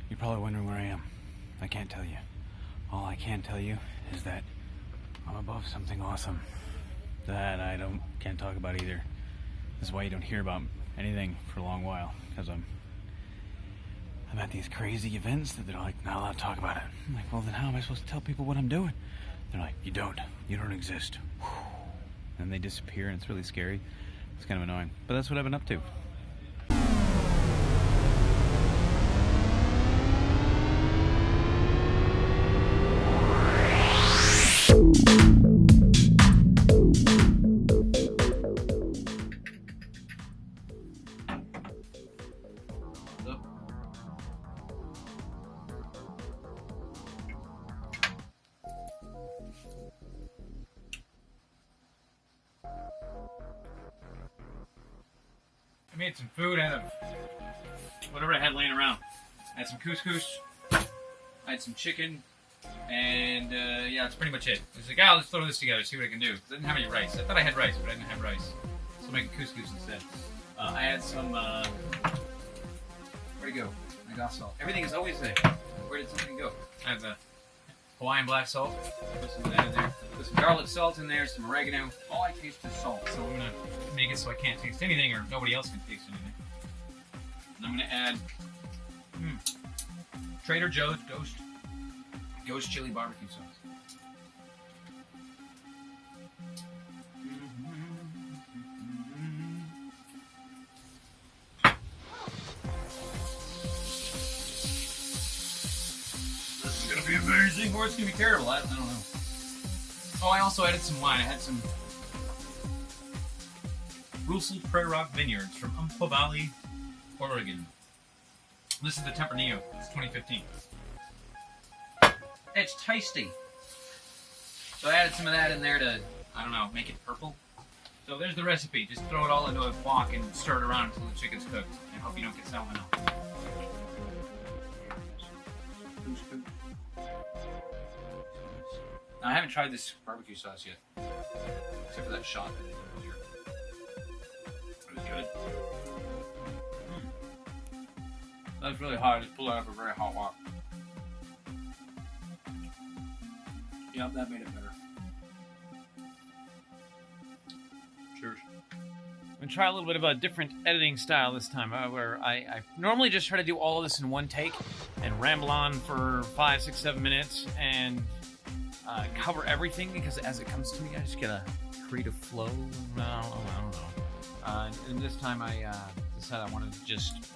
You're probably wondering where I am. I can't tell you. All I can tell you is that I'm above something awesome that I can't talk about either. This is why you don't hear about anything for a long while, because I'm at these crazy events that they're like not allowed to talk about it. I'm like, well then how am I supposed to tell people what I'm doing? They're like, you don't exist. And they disappear, and it's really scary. It's kind of annoying, but that's what I've been up to. I made some food out of whatever I had laying around. I had some couscous, I had some chicken, and yeah, that's pretty much it. I was like, oh, let's throw this together, see what I can do. I didn't have any rice. I thought I had rice, but I didn't have rice. So I'm making couscous instead. I had some, where'd it go? I got salt. Everything is always there. Where did something go? I have the Hawaiian black salt. Put some of that in there. Put some garlic salt in there, some oregano. All I taste is salt, so I'm gonna make it so I can't taste anything, or nobody else can taste anything. And I'm gonna add Trader Joe's Ghost Chili Barbecue Sauce. This is gonna be amazing, or it's gonna be terrible. I don't know. Oh, I also added some wine. I had some Russell Prairie Rock Vineyards from Umpqua Valley, Oregon. This is the Tempranillo. It's 2015. It's tasty. So I added some of that in there to, I don't know, make it purple. So there's the recipe. Just throw it all into a wok and stir it around until the chicken's cooked. And hope you don't get salmonella. Now, I haven't tried this barbecue sauce yet, except for that shot that I did earlier. It was good. That was really hot. I just pulled it out of a very hot wok. Yep, that made it better. Cheers. I'm going to try a little bit of a different editing style this time, where I normally just try to do all of this in one take and ramble on for 5, 6, 7 minutes and cover everything, because as it comes to me, I just get a creative flow. I don't know. And this time I decided I wanted to just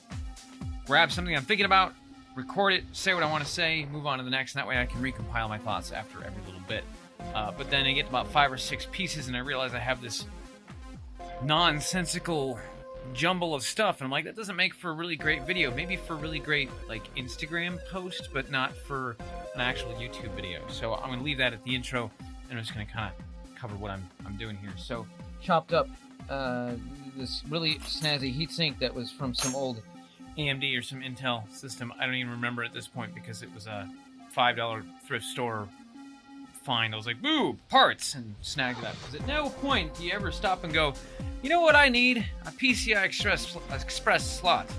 grab something I'm thinking about, record it, say what I want to say, move on to the next, and that way I can recompile my thoughts after every little bit. But then I get to about 5 or 6 pieces, and I realize I have this nonsensical jumble of stuff, and I'm like, that doesn't make for a really great video. Maybe for a really great like Instagram post, but not for an actual YouTube video. So I'm gonna leave that at the intro, and I'm just gonna kind of cover what I'm doing here. So chopped up this really snazzy heatsink that was from some old AMD or some Intel system. I don't even remember at this point, because it was a $5 thrift store find. I was like, boo, parts, and snagged it up. Because at no point do you ever stop and go, you know what I need? A PCI Express slot.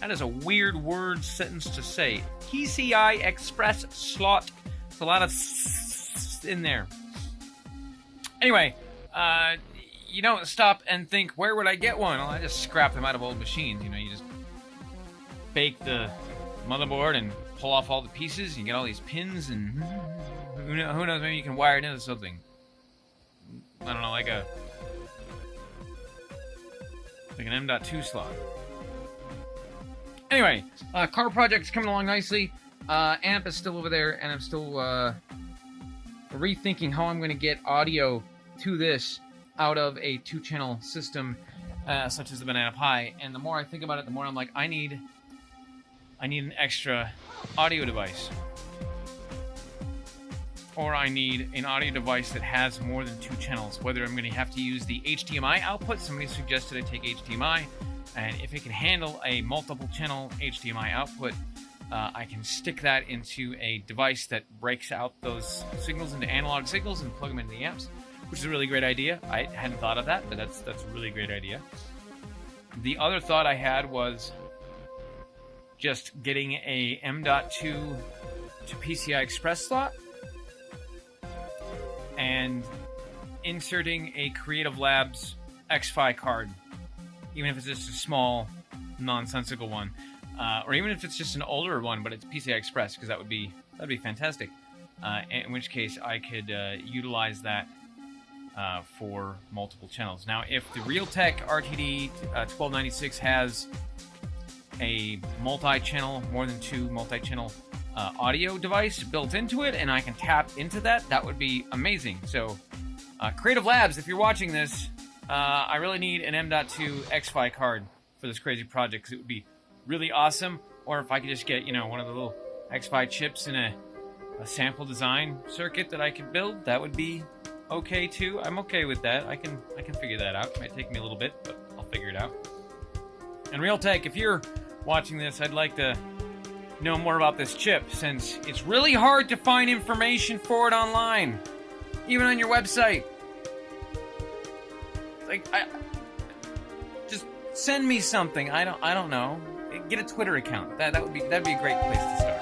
That is a weird word sentence to say. PCI Express slot. It's a lot of in there. Anyway, you don't stop and think, where would I get one? Well, I just scrap them out of old machines. You know, you just bake the motherboard and pull off all the pieces. You get all these pins, and who knows, maybe you can wire it into something. I don't know, like an M.2 slot. Anyway, car project's coming along nicely. Amp is still over there, and I'm still rethinking how I'm going to get audio to this out of a 2-channel system such as the Banana Pi. And the more I think about it, the more I'm like, I need an extra audio device. Or I need an audio device that has more than 2 channels. Whether I'm going to have to use the HDMI output. Somebody suggested I take HDMI. And if it can handle a multiple channel HDMI output, I can stick that into a device that breaks out those signals into analog signals and plug them into the amps, which is a really great idea. I hadn't thought of that, but that's a really great idea. The other thought I had was, just getting a M.2 to PCI Express slot and inserting a Creative Labs Xfi card, even if it's just a small, nonsensical one, or even if it's just an older one, but it's PCI Express, because that'd be fantastic. In which case, I could utilize that for multiple channels. Now, if the Realtek RTD 1296 has a multi-channel, more than 2 multi-channel audio device built into it, and I can tap into that, that would be amazing. So, Creative Labs, if you're watching this, I really need an M.2 Xfi card for this crazy project, because it would be really awesome. Or if I could just get, one of the little Xfi chips in a sample design circuit that I could build, that would be okay too. I'm okay with that. I can figure that out. It might take me a little bit, but I'll figure it out. And Realtek, if you're watching this, I'd like to know more about this chip, since it's really hard to find information for it online, even on your website. Like, just send me something. I don't know. Get a Twitter account. That'd be a great place to start.